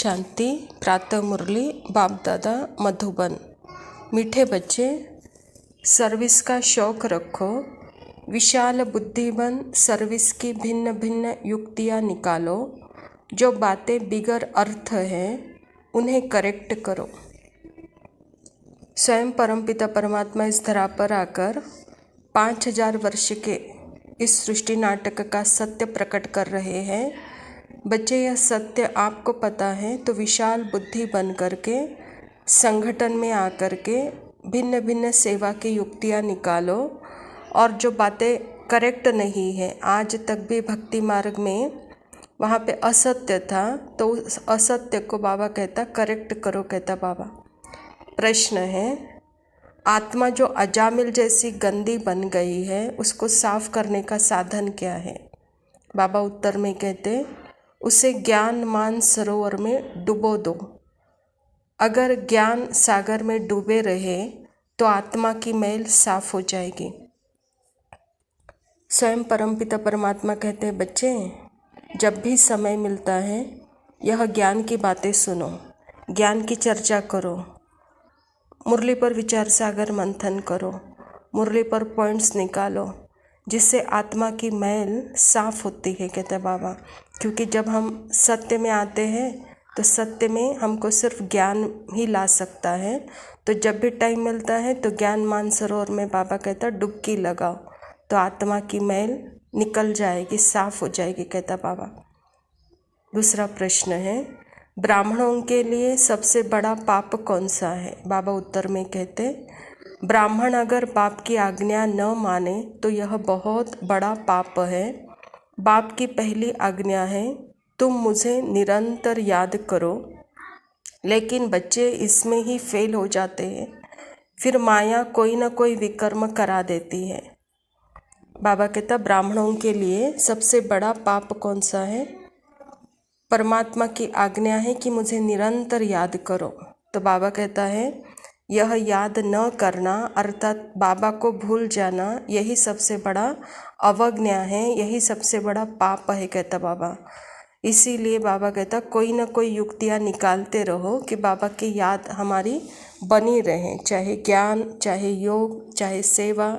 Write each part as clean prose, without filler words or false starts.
शांति। प्रातः मुरली बाप दादा मधुबन। मीठे बच्चे, सर्विस का शौक रखो, विशाल बुद्धि बन, सर्विस की भिन्न भिन्न युक्तियाँ निकालो, जो बातें बिगर अर्थ हैं उन्हें करेक्ट करो। स्वयं परमपिता परमात्मा इस धरा पर आकर 5000 वर्ष के इस सृष्टि नाटक का सत्य प्रकट कर रहे हैं। बच्चे, यह सत्य आपको पता है तो विशाल बुद्धि बन करके संगठन में आकर के भिन्न भिन्न सेवा की युक्तियाँ निकालो, और जो बातें करेक्ट नहीं है, आज तक भी भक्ति मार्ग में वहाँ पे असत्य था तो उस असत्य को बाबा कहता करेक्ट करो। कहता बाबा, प्रश्न है, आत्मा जो अजामिल जैसी गंदी बन गई है उसको साफ करने का साधन क्या है? बाबा उत्तर में कहते, उसे ज्ञान मान सरोवर में डुबो दो। अगर ज्ञान सागर में डूबे रहे तो आत्मा की मैल साफ हो जाएगी। स्वयं परमपिता परमात्मा कहते हैं, बच्चे जब भी समय मिलता है यह ज्ञान की बातें सुनो, ज्ञान की चर्चा करो, मुरली पर विचार सागर मंथन करो, मुरली पर पॉइंट्स निकालो, जिससे आत्मा की मैल साफ होती है। कहते बाबा, क्योंकि जब हम सत्य में आते हैं तो सत्य में हमको सिर्फ ज्ञान ही ला सकता है। तो जब भी टाइम मिलता है तो ज्ञान मानसरोवर में बाबा कहता डुबकी लगाओ तो आत्मा की मैल निकल जाएगी, साफ हो जाएगी। कहता बाबा। दूसरा प्रश्न है, ब्राह्मणों के लिए सबसे बड़ा पाप कौन सा है? बाबा उत्तर में कहते, ब्राह्मण अगर बाप की आज्ञा न माने तो यह बहुत बड़ा पाप है। बाप की पहली आज्ञा है, तुम मुझे निरंतर याद करो, लेकिन बच्चे इसमें ही फेल हो जाते हैं। फिर माया कोई ना कोई विकर्म करा देती है। बाबा कहता, ब्राह्मणों के लिए सबसे बड़ा पाप कौन सा है? परमात्मा की आज्ञा है कि मुझे निरंतर याद करो। तो बाबा कहता है, यह याद न करना अर्थात बाबा को भूल जाना, यही सबसे बड़ा अवज्ञा है, यही सबसे बड़ा पाप है। कहता बाबा। इसीलिए बाबा कहता, कोई ना कोई युक्तियाँ निकालते रहो कि बाबा की याद हमारी बनी रहे, चाहे ज्ञान, चाहे योग, चाहे सेवा,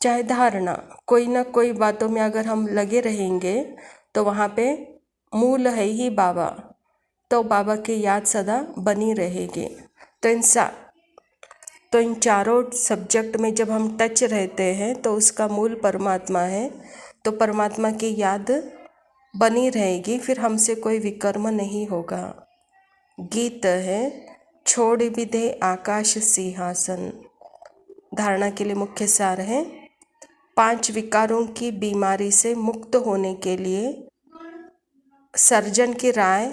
चाहे धारणा, कोई ना कोई बातों में अगर हम लगे रहेंगे तो वहाँ पे मूल है ही बाबा, तो बाबा की याद सदा बनी रहेगी। तो इन चारों सब्जेक्ट में जब हम टच रहते हैं तो उसका मूल परमात्मा है, तो परमात्मा की याद बनी रहेगी, फिर हमसे कोई विकर्म नहीं होगा। गीत है, छोड़ भी दे आकाश सिंहासन। धारणा के लिए मुख्य सार है, 5 विकारों की बीमारी से मुक्त होने के लिए सर्जन की राय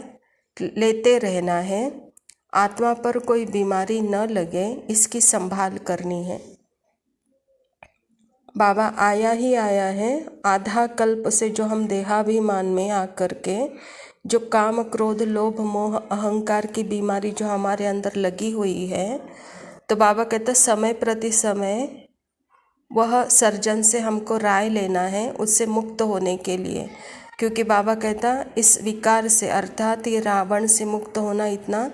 लेते रहना है। आत्मा पर कोई बीमारी न लगे, इसकी संभाल करनी है। बाबा आया ही आया है। आधा कल्प से जो हम देहाभिमान में आकर के जो काम क्रोध लोभ मोह अहंकार की बीमारी जो हमारे अंदर लगी हुई है, तो बाबा कहते समय प्रति समय वह सर्जन से हमको राय लेना है उससे मुक्त होने के लिए। क्योंकि बाबा कहता इस विकार से अर्थात ये रावण से मुक्त होना इतना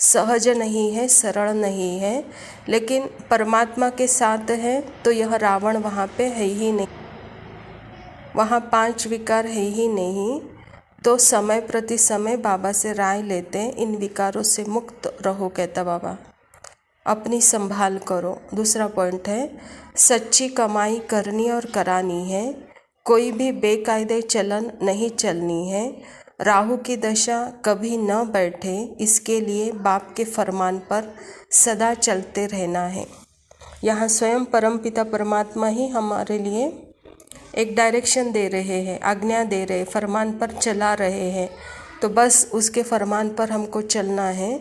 सहज नहीं है, सरल नहीं है, लेकिन परमात्मा के साथ है तो यह रावण वहाँ पे है ही नहीं, वहाँ 5 विकार है ही नहीं। तो समय प्रति समय बाबा से राय लेते हैं, इन विकारों से मुक्त रहो। कहता बाबा, अपनी संभाल करो। दूसरा पॉइंट है, सच्ची कमाई करनी और करानी है, कोई भी बेकायदे चलन नहीं चलनी है। राहु की दशा कभी न बैठे, इसके लिए बाप के फरमान पर सदा चलते रहना है। यहाँ स्वयं परमपिता परमात्मा ही हमारे लिए एक डायरेक्शन दे रहे हैं, आज्ञा दे रहे, फरमान पर चला रहे हैं, तो बस उसके फरमान पर हमको चलना है।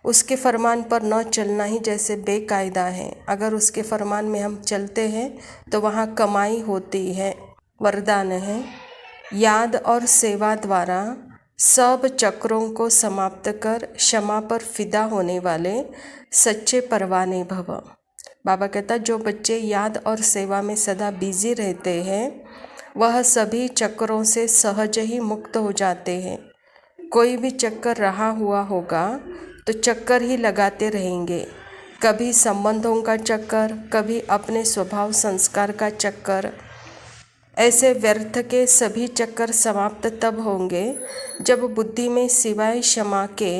उसके फरमान पर न चलना ही जैसे बेकायदा है। अगर उसके फरमान में हम चलते हैं तो वहाँ कमाई होती है। वरदान है, याद और सेवा द्वारा सब चक्रों को समाप्त कर क्षमा पर फिदा होने वाले सच्चे परवाने भव। बाबा कहता, जो बच्चे याद और सेवा में सदा बिजी रहते हैं वह सभी चक्रों से सहज ही मुक्त हो जाते हैं। कोई भी चक्कर रहा हुआ होगा तो चक्कर ही लगाते रहेंगे। कभी संबंधों का चक्कर, कभी अपने स्वभाव संस्कार का चक्कर। ऐसे व्यर्थ के सभी चक्कर समाप्त तब होंगे जब बुद्धि में सिवाय क्षमा के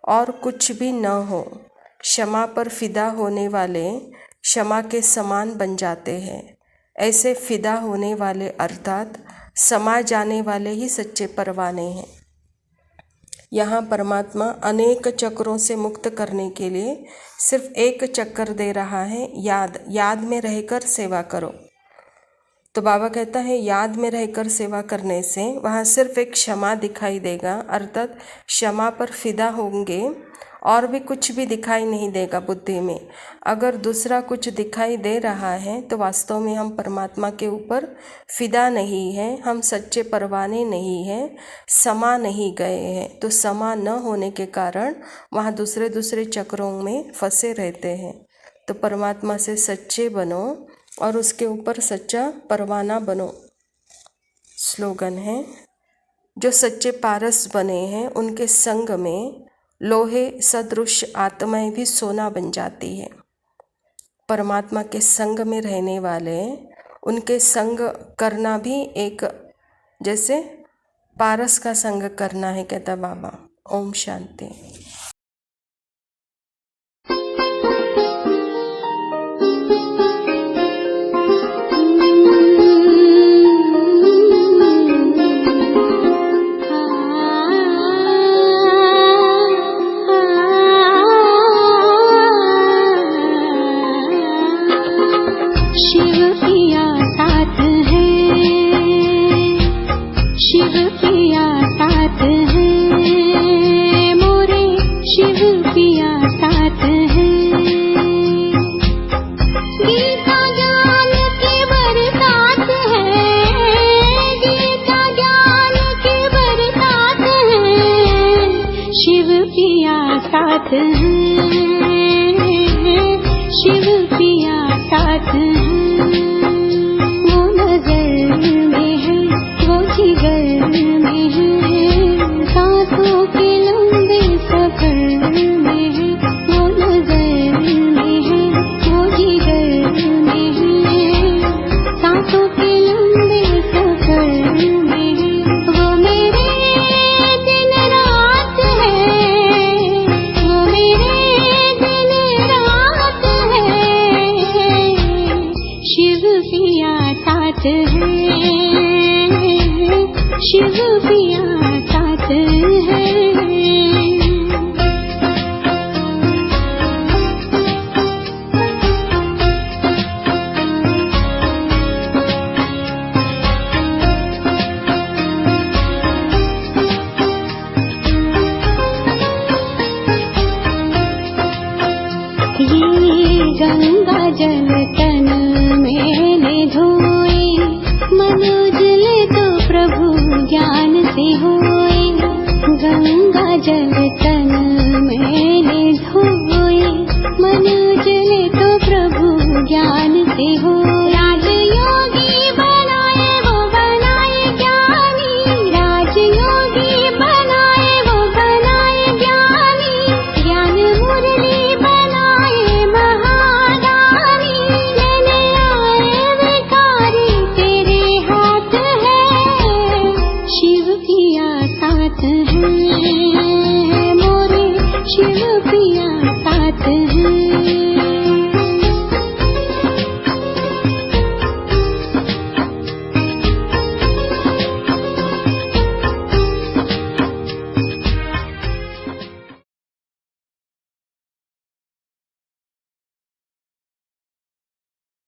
और कुछ भी न हो। क्षमा पर फिदा होने वाले क्षमा के समान बन जाते हैं। ऐसे फिदा होने वाले अर्थात समा जाने वाले ही सच्चे परवाने हैं। यहाँ परमात्मा अनेक चक्रों से मुक्त करने के लिए सिर्फ एक चक्कर दे रहा है, याद में रहकर सेवा करो। तो बाबा कहता है याद में रहकर सेवा करने से वहाँ सिर्फ एक क्षमा दिखाई देगा, अर्थात क्षमा पर फिदा होंगे और भी कुछ भी दिखाई नहीं देगा बुद्धि में। अगर दूसरा कुछ दिखाई दे रहा है तो वास्तव में हम परमात्मा के ऊपर फिदा नहीं हैं, हम सच्चे परवाने नहीं हैं, समा नहीं गए हैं। तो समा न होने के कारण वहाँ दूसरे चक्रों में फंसे रहते हैं। तो परमात्मा से सच्चे बनो और उसके ऊपर सच्चा परवाना बनो। स्लोगन है, जो सच्चे पारस बने हैं उनके संग में लोहे सदृश आत्माएं भी सोना बन जाती है। परमात्मा के संग में रहने वाले, उनके संग करना भी एक जैसे पारस का संग करना है, कहता बाबा। ओम शांति। शिव पिया साथ वो नजर में है, वो जिगर में है, सांसों के लंबे सफर में है। वो नजर में है, वो जिगर में है, सांसों के लंबे सफर में है। वो मेरे दिन रात है, वो मेरे दिन रात है, शिव पिया साथ है, शिव पिया साथ है। ये गंगा जल